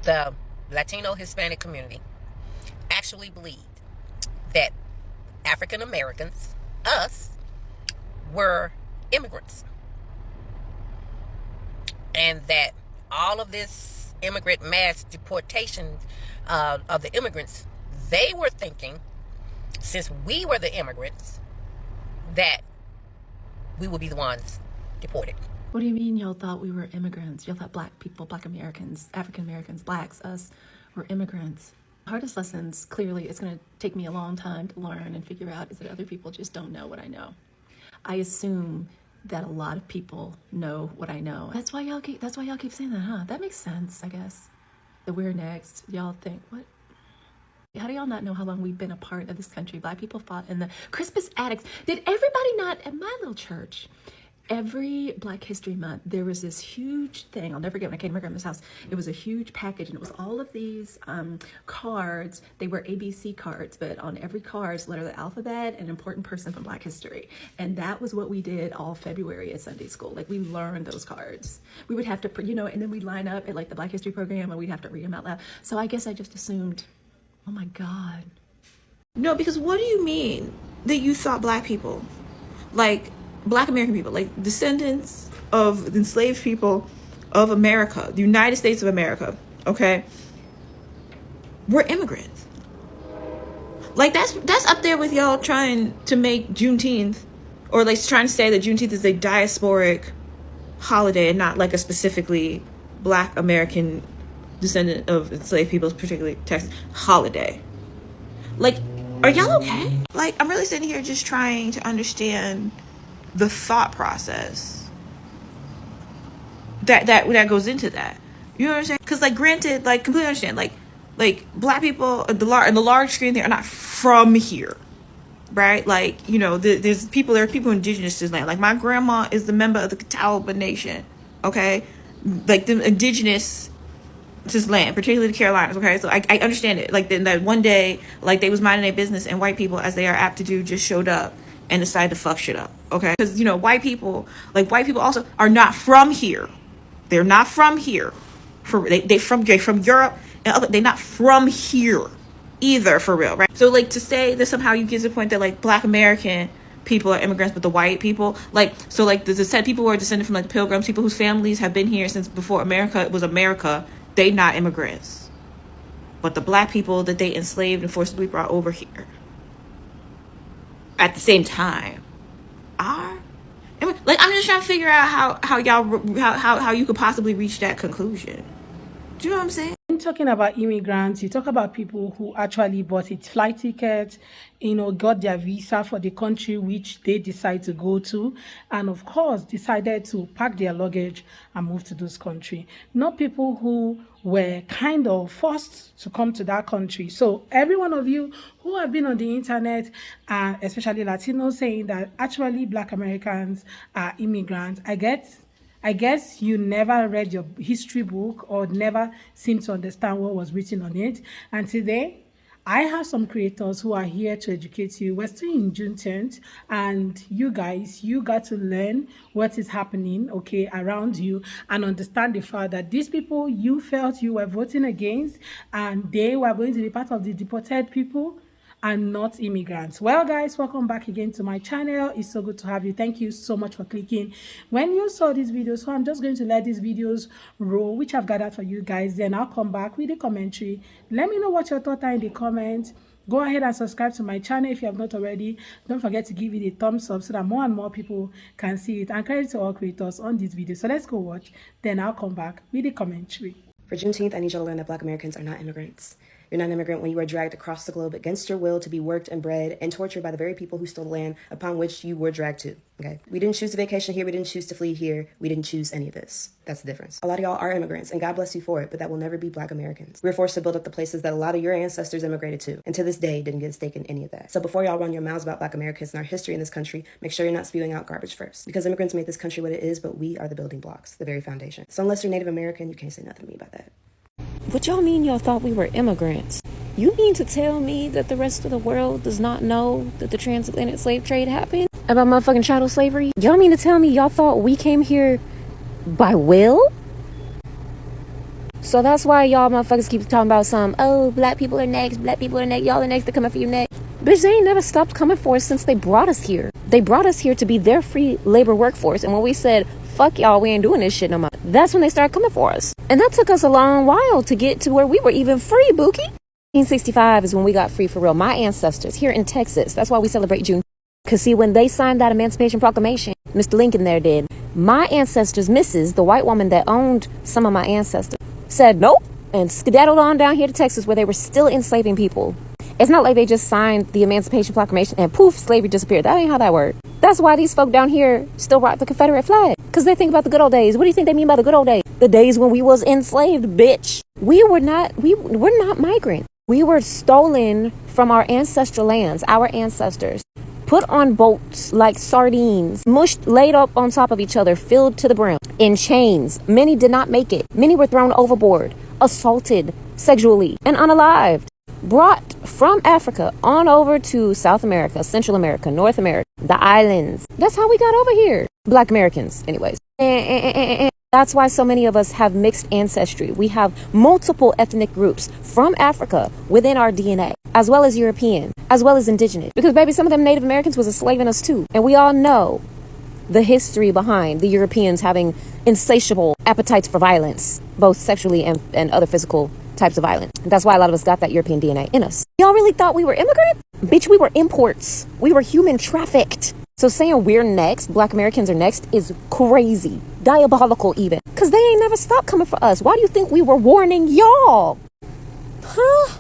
the Latino Hispanic community actually believed that African Americans, us, were immigrants, and that all of this immigrant mass deportation of the immigrants, they were thinking, since we were the immigrants, that we would be the ones deported. What do you mean y'all thought we were immigrants? Y'all thought black people, black Americans, African Americans, blacks, us, were immigrants. Hardest lessons, clearly, it's going to take me a long time to learn and figure out is that other people just don't know what I know. I assume that a lot of people know what I know. That's why y'all keep saying that, huh? That makes sense, I guess. The we're next. Y'all think, what? How do y'all not know how long we've been a part of this country? Black people fought in the Crispus Attucks. Did everybody not, at my little church, every Black History Month, there was this huge thing. I'll never forget when I came to my grandma's house. It was a huge package, and it was all of these cards. They were ABC cards, but on every card is the letter of the alphabet and an important person from Black history. And that was what we did all February at Sunday school. Like, we learned those cards. We would have to, and then we'd line up at like the Black History program, and we'd have to read them out loud. So I guess I just assumed, oh my God. No, because what do you mean that you thought Black people, like Black American people, like descendants of enslaved people of America, the United States of America, okay, we're immigrants? Like, that's up there with y'all trying to make Juneteenth, or like trying to say that Juneteenth is a diasporic holiday and not like a specifically Black American descendant of enslaved people, particularly Texas, holiday. Like, are y'all okay? Like, I'm really sitting here just trying to understand the thought process that goes into that. You know what I'm saying? Because, like, granted, like, completely understand, like Black people in the large screen, they are not from here, right? Like, there are people indigenous to this land. Like, my grandma is the member of the Catawba Nation, okay? Like, the indigenous to this land, particularly the Carolinas, okay? So I understand it. Like, then that one day, like, they was minding their business, and white people, as they are apt to do, just showed up and decided to fuck shit up, okay? Because, white people also are not from here. They're not from here. They from Europe, and they're not from here either, for real, right? So, like, to say that somehow you get to the point that, like, Black American people are immigrants, but the white people, like, so, like, the said people who are descended from, like, the Pilgrims, people whose families have been here since before America was America, they not immigrants. But the Black people that they enslaved and forcibly brought over here at the same time are, like, I'm just trying to figure out how you could possibly reach that conclusion. Do you know what I'm saying? When talking about immigrants, you talk about people who actually bought its flight ticket, got their visa for the country which they decide to go to, and of course decided to pack their luggage and move to this country. Not people who were kind of forced to come to that country. So every one of you who have been on the internet, especially Latinos, saying that actually Black Americans are immigrants, I guess you never read your history book or never seem to understand what was written on it. And today, I have some creators who are here to educate you. We're still in June 10th, and you guys, you got to learn what is happening, okay, around you, and understand the fact that these people you felt you were voting against, and they were going to be part of the deported people, and not immigrants. Well, guys, welcome back again to my channel. It's so good to have you. Thank you so much for clicking when you saw this video. So I'm just going to let these videos roll, which I've gathered for you guys. Then I'll come back with the commentary. Let me know what your thoughts are in the comments. Go ahead and subscribe to my channel if you have not already. Don't forget to give it a thumbs up so that more and more people can see it. And credit to all creators on this video. So let's go watch. Then I'll come back with the commentary. For Juneteenth, I need you to learn that Black Americans are not immigrants. You're not an immigrant when you are dragged across the globe against your will to be worked and bred and tortured by the very people who stole the land upon which you were dragged to, okay? We didn't choose to vacation here. We didn't choose to flee here. We didn't choose any of this. That's the difference. A lot of y'all are immigrants, and God bless you for it, but that will never be Black Americans. We were forced to build up the places that a lot of your ancestors immigrated to, and to this day didn't get a stake in any of that. So before y'all run your mouths about Black Americans and our history in this country, make sure you're not spewing out garbage first. Because immigrants made this country what it is, but we are the building blocks, the very foundation. So unless you're Native American, you can't say nothing to me about that. What y'all mean y'all thought we were immigrants? You mean to tell me that the rest of the world does not know that the transatlantic slave trade happened? About motherfucking chattel slavery? Y'all mean to tell me y'all thought we came here by will? So that's why y'all motherfuckers keep talking about oh, black people are next, y'all are next, they're coming for you next. Bitch, they ain't never stopped coming for us since they brought us here. They brought us here to be their free labor workforce. And when we said, fuck y'all, we ain't doing this shit no more, that's when they started coming for us. And that took us a long while to get to where we were even free, Bookie. 1965 is when we got free for real. My ancestors here in Texas, that's why we celebrate June. Because see, when they signed that Emancipation Proclamation, Mr. Lincoln there did, my ancestors, Mrs., the white woman that owned some of my ancestors, said nope and skedaddled on down here to Texas where they were still enslaving people. It's not like they just signed the Emancipation Proclamation and poof, slavery disappeared. That ain't how that worked. That's why these folk down here still rock the Confederate flag. Because they think about the good old days. What do you think they mean by the good old days? The days when we was enslaved, bitch. We're not migrants. We were stolen from our ancestral lands, our ancestors. Put on boats like sardines, mushed, laid up on top of each other, filled to the brim, in chains. Many did not make it. Many were thrown overboard, assaulted sexually, and unalived. Brought from Africa on over to South America, Central America, North America, the islands. That's how we got over here. Black Americans, anyways. That's why so many of us have mixed ancestry. We have multiple ethnic groups from Africa within our DNA, as well as European, as well as indigenous. Because, baby, some of them Native Americans was enslaving us too. And we all know the history behind the Europeans having insatiable appetites for violence, both sexually and other physical types of violence. That's why a lot of us got that European DNA in us. Y'all really thought we were immigrants? Bitch, we were imports. We were human trafficked. So saying we're next, Black Americans are next, is crazy. Diabolical even. Because they ain't never stopped coming for us. Why do you think we were warning y'all? Huh?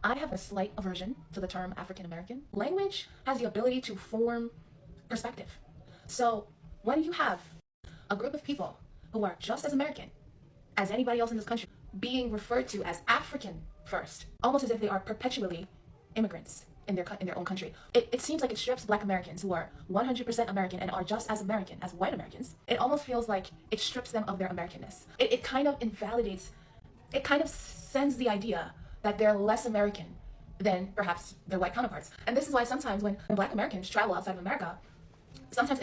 I have a slight aversion to the term African American. Language has the ability to form perspective. So when you have a group of people who are just as American as anybody else in this country being referred to as African first, almost as if they are perpetually immigrants in their own country, it seems like it strips Black Americans who are 100% American and are just as American as white Americans. It almost feels like it strips them of their Americanness. It kind of invalidates, it kind of sends the idea that they're less American than perhaps their white counterparts. And this is why sometimes when Black Americans travel outside of America, sometimes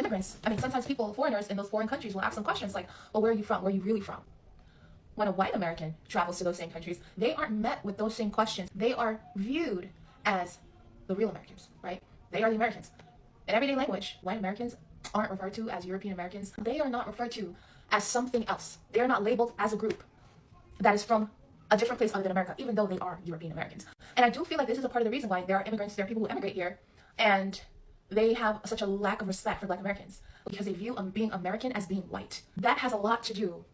people, foreigners in those foreign countries will ask them questions like, well, where are you from? Where are you really from? When a white American travels to those same countries, they aren't met with those same questions. They are viewed as the real Americans, right? They are the Americans. In everyday language, white Americans aren't referred to as European Americans. They are not referred to as something else. They are not labeled as a group that is from a different place other than America, even though they are European Americans. And I do feel like this is a part of the reason why there are immigrants, there are people who emigrate here, and they have such a lack of respect for Black Americans because they view being American as being white. That has a lot to do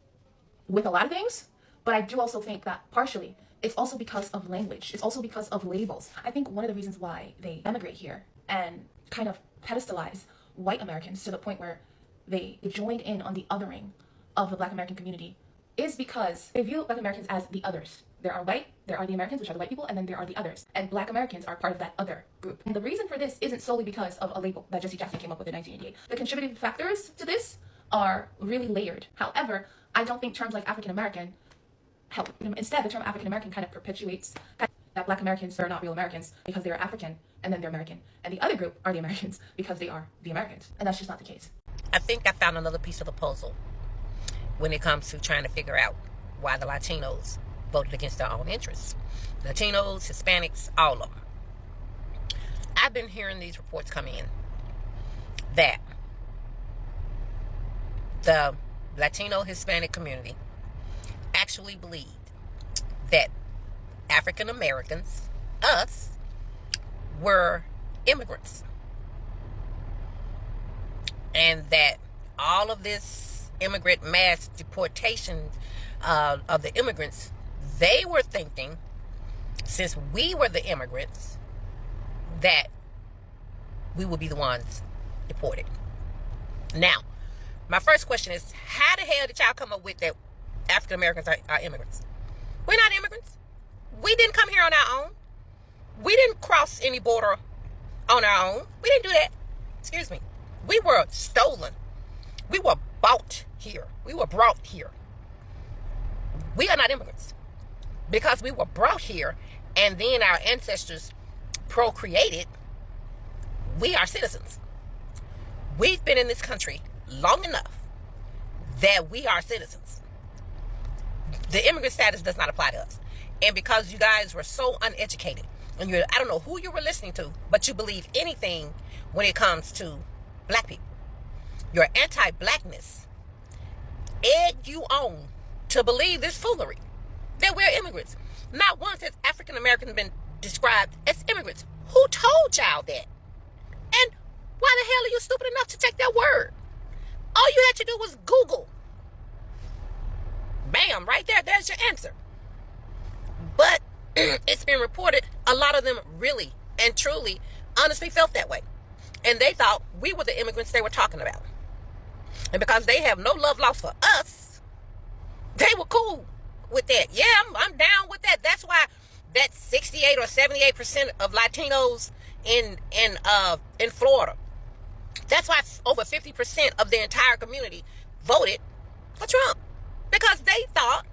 with a lot of things, but I do also think that partially it's also because of language. It's also because of labels. I think one of the reasons why they emigrate here and kind of pedestalize white Americans to the point where they joined in on the othering of the Black American community is because they view Black Americans as the others. There are the Americans, which are the white people, and then there are the others. And Black Americans are part of that other group. And the reason for this isn't solely because of a label that Jesse Jackson came up with in 1988. The contributing factors to this are really layered. However, I don't think terms like African American help. Instead, the term African American kind of perpetuates that Black Americans are not real Americans because they're African and then they're American. And the other group are the Americans because they are the Americans. And that's just not the case. I think I found another piece of the puzzle when it comes to trying to figure out why the Latinos voted against their own interests. Latinos, Hispanics, all of them. I've been hearing these reports come in that the Latino Hispanic community actually believed that African Americans, us, were immigrants. And that all of this immigrant mass deportation of the immigrants, they were thinking, since we were the immigrants, that we would be the ones deported. Now, my first question is, how the hell did y'all come up with that African Americans are immigrants? We're not immigrants. We didn't come here on our own. We didn't cross any border on our own. We didn't do that. Excuse me. We were stolen. We were bought here. We were brought here. We are not immigrants because we were brought here and then our ancestors procreated. We are citizens. We've been in this country long enough that we are citizens. The immigrant status does not apply to us. And because you guys were so uneducated, and I don't know who you were listening to, but you believe anything when it comes to black people. Your anti-blackness egged you on to believe this foolery, that we're immigrants. Not once has African Americans been described as immigrants. Who told y'all that? And why the hell are you stupid enough to take that word? All you had to do was Google. Bam, right there, there's your answer. But it's been reported a lot of them really and truly honestly felt that way. And they thought we were the immigrants they were talking about. And because they have no love lost for us, they were cool with that. Yeah, I'm down with that. That's why that 68 or 78% of Latinos in Florida, that's why over 50% of the entire community voted for Trump. Because they thought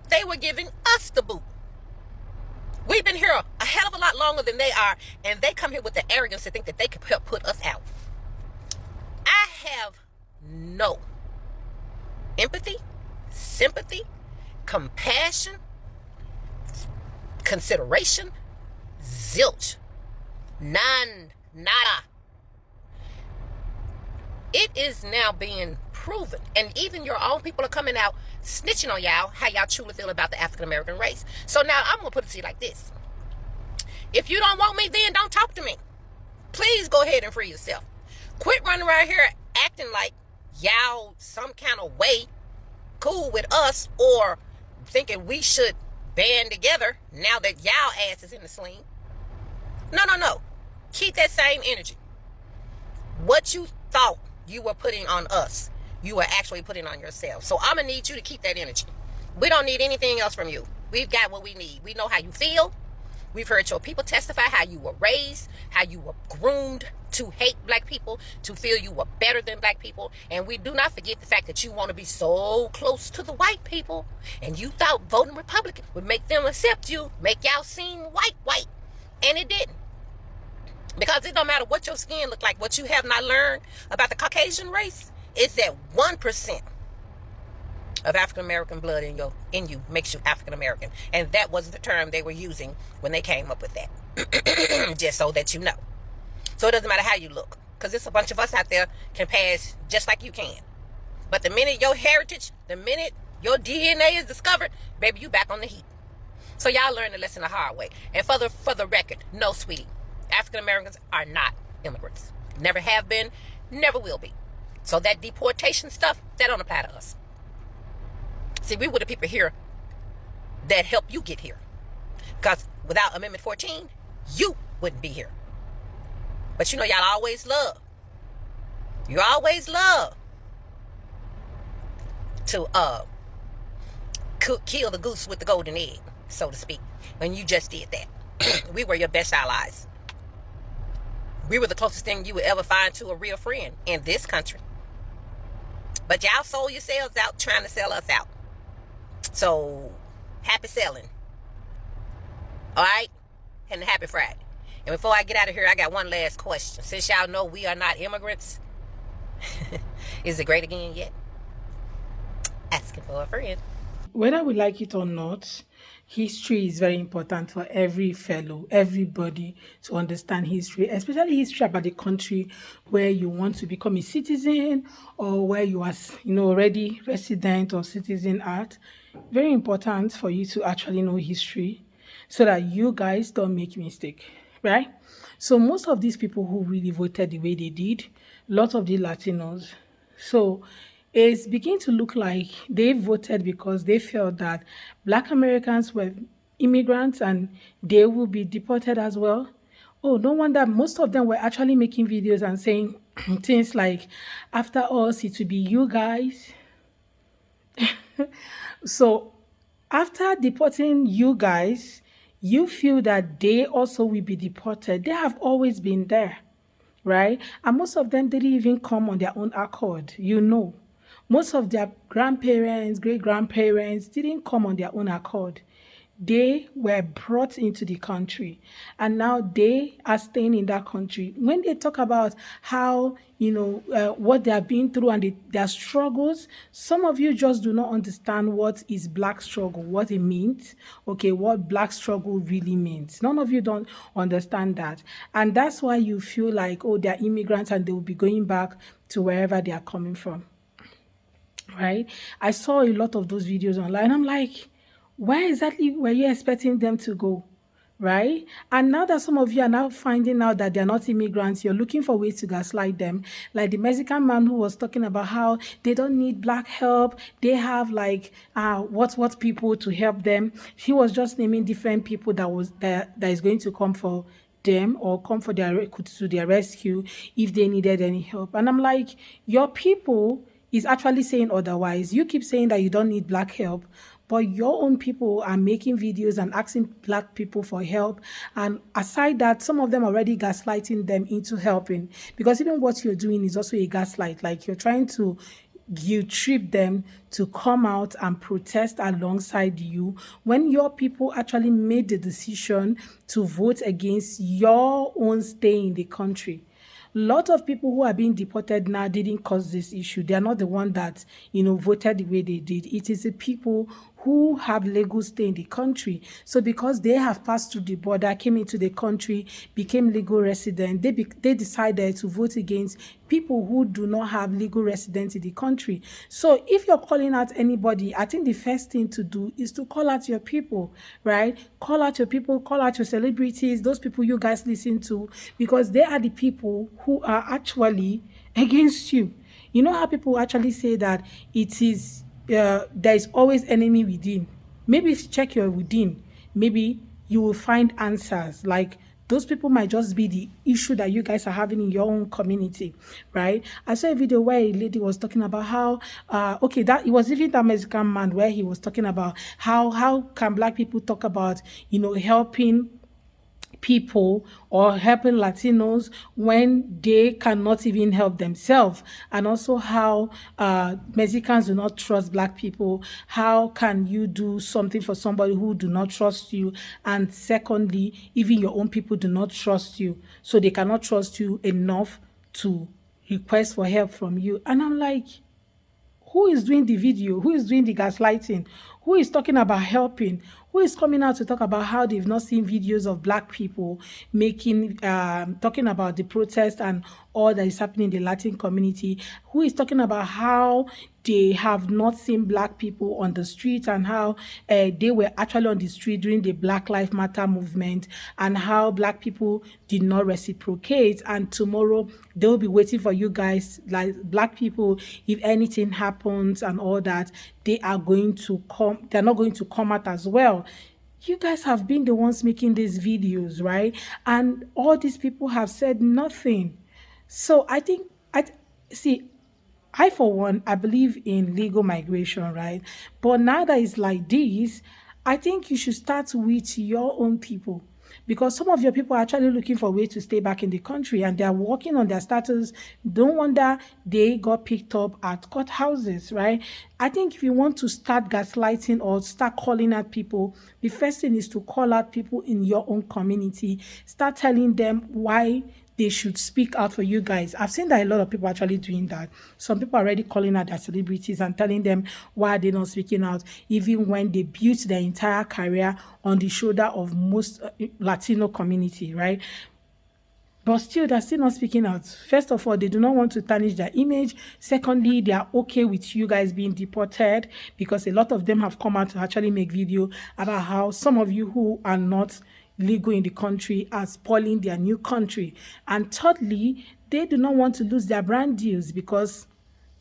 they were giving us the boot. We've been here a hell of a lot longer than they are, and they come here with the arrogance to think that they could help put us out. I have no empathy, sympathy, compassion, consideration, zilch, none, nada. It is now being proven, and even your own people are coming out snitching on y'all how y'all truly feel about the African American race. So now I'm gonna put it to you like this: if you don't want me, then don't talk to me. Please go ahead and free yourself. Quit running around here acting like y'all some kind of way cool with us, or thinking we should band together now that y'all ass is in the sling. No. Keep that same energy. What you thought you were putting on us, you were actually putting on yourself. So I'm going to need you to keep that energy. We don't need anything else from you. We've got what we need. We know how you feel. We've heard your people testify how you were raised, how you were groomed to hate black people, to feel you were better than black people. And we do not forget the fact that you want to be so close to the white people. And you thought voting Republican would make them accept you, make y'all seem white. And it didn't. Because it don't matter what your skin look like. What you have not learned about the Caucasian race is that 1% of African American blood in you makes you African American. And that was the term they were using when they came up with that. Just so that you know. So it doesn't matter how you look, because there's a bunch of us out there can pass just like you can. But the minute your heritage, the minute your DNA is discovered, baby, you back on the heat. So y'all learn the lesson the hard way. And for the record, no, sweetie, African Americans are not immigrants. Never have been, never will be. So that deportation stuff, that don't apply to us. See, we were the people here that helped you get here. Because without Amendment 14, you wouldn't be here. But you know, y'all always love. You always love to kill the goose with the golden egg, so to speak. And you just did that. We were your best allies. We were the closest thing you would ever find to a real friend in this country. But y'all sold yourselves out trying to sell us out. So, happy selling. All right? And happy Friday. And before I get out of here, I got one last question. Since y'all know we are not immigrants, is it great again yet? Asking for a friend. Whether we like it or not, history is very important for everybody to understand history, especially history about the country where you want to become a citizen, or where you are, already resident or citizen at. Very important for you to actually know history so that you guys don't make mistake, right? So most of these people who really voted the way they did, lots of the Latinos, so it's beginning to look like they voted because they felt that Black Americans were immigrants and they will be deported as well. Oh, no wonder most of them were actually making videos and saying things like, after us, it will be you guys. So after deporting you guys, you feel that they also will be deported. They have always been there, right? And most of them didn't even come on their own accord, Most of their grandparents, great-grandparents didn't come on their own accord. they were brought into the country and now they are staying in that country. When they talk about how, what they have been through and their struggles, some of you just do not understand what is black struggle, what it means, okay, what black struggle really means. None of you don't understand that. And that's why you feel like, oh, they're immigrants and they will be going back to wherever they are coming from. Right? I saw a lot of those videos online. I'm like, where exactly were you expecting them to go? Right? And now that some of you are now finding out that they're not immigrants, you're looking for ways to gaslight them. Like the Mexican man who was talking about how they don't need black help. They have like what people to help them. He was just naming different people that is going to come for them or come for to their rescue if they needed any help. And I'm like, your people is actually saying otherwise. You keep saying that you don't need black help, but your own people are making videos and asking black people for help. And aside that, some of them are already gaslighting them into helping, because even what you're doing is also a gaslight. Like you're trying to guilt-trip them to come out and protest alongside you when your people actually made the decision to vote against your own stay in the country. A lot of people who are being deported now didn't cause this issue. They are not the one that, voted the way they did. It is the people who have legal stay in the country. So because they have passed through the border, came into the country, became legal resident, they decided to vote against people who do not have legal residence in the country. So if you're calling out anybody, I think the first thing to do is to call out your people, right? Call out your people, call out your celebrities, those people you guys listen to, because they are the people who are actually against you. You know how people actually say that it is there is always enemy within. Maybe if you check your within, maybe you will find answers. Like those people might just be the issue that you guys are having in your own community, right? I saw a video where a lady was talking about how, that it was even that Mexican man where he was talking about how can black people talk about, helping people or helping Latinos when they cannot even help themselves, and also how Mexicans do not trust black people. How can you do something for somebody who do not trust you? And secondly, even your own people do not trust you, so they cannot trust you enough to request for help from you. And I'm like, who is doing the video? Who is doing the gaslighting? Who is talking about helping? Who is coming out to talk about how they've not seen videos of black people talking about the protest and all that is happening in the Latin community? Who is talking about how they have not seen black people on the street and how they were actually on the street during the Black Lives Matter movement, and how black people did not reciprocate, and tomorrow they'll be waiting for you guys, like black people, if anything happens and all that, they're not going to come out as well. You guys have been the ones making these videos, right? And all these people have said nothing. So I think, I, for one, I believe in legal migration, right? But now that it's like this, I think you should start with your own people. Because some of your people are actually looking for ways to stay back in the country and they are working on their status. Don't wonder they got picked up at courthouses, right? I think if you want to start gaslighting or start calling out people, the first thing is to call out people in your own community. Start telling them why they should speak out for you guys. I've seen that a lot of people are actually doing that. Some people are already calling out their celebrities and telling them why they're not speaking out, even when they built their entire career on the shoulder of most Latino community, right? But still, they're still not speaking out. First of all, they do not want to tarnish their image. Secondly, they are okay with you guys being deported, because a lot of them have come out to actually make video about how some of you who are not legal in the country are spoiling their new country. And thirdly, they do not want to lose their brand deals, because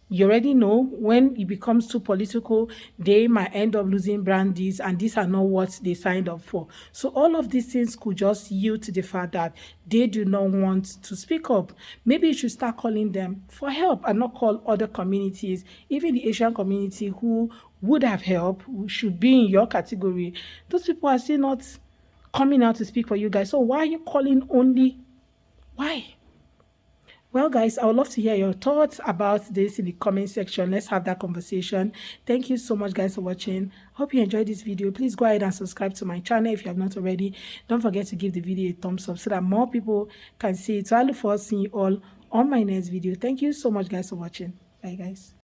you already know when it becomes too political, they might end up losing brand deals, and these are not what they signed up for. So all of these things could just yield to the fact that they do not want to speak up. Maybe you should start calling them for help and not call other communities, even the Asian community who would have help, who should be in your category. Those people are still not coming out to speak for you guys. So why are you calling only? Why? Well, guys, I would love to hear your thoughts about this in the comment section. Let's have that conversation. Thank you so much, guys, for watching. Hope you enjoyed this video. Please go ahead and subscribe to my channel if you have not already. Don't forget to give the video a thumbs up so that more people can see it. So I look forward to seeing you all on my next video. Thank you so much, guys, for watching. Bye, guys.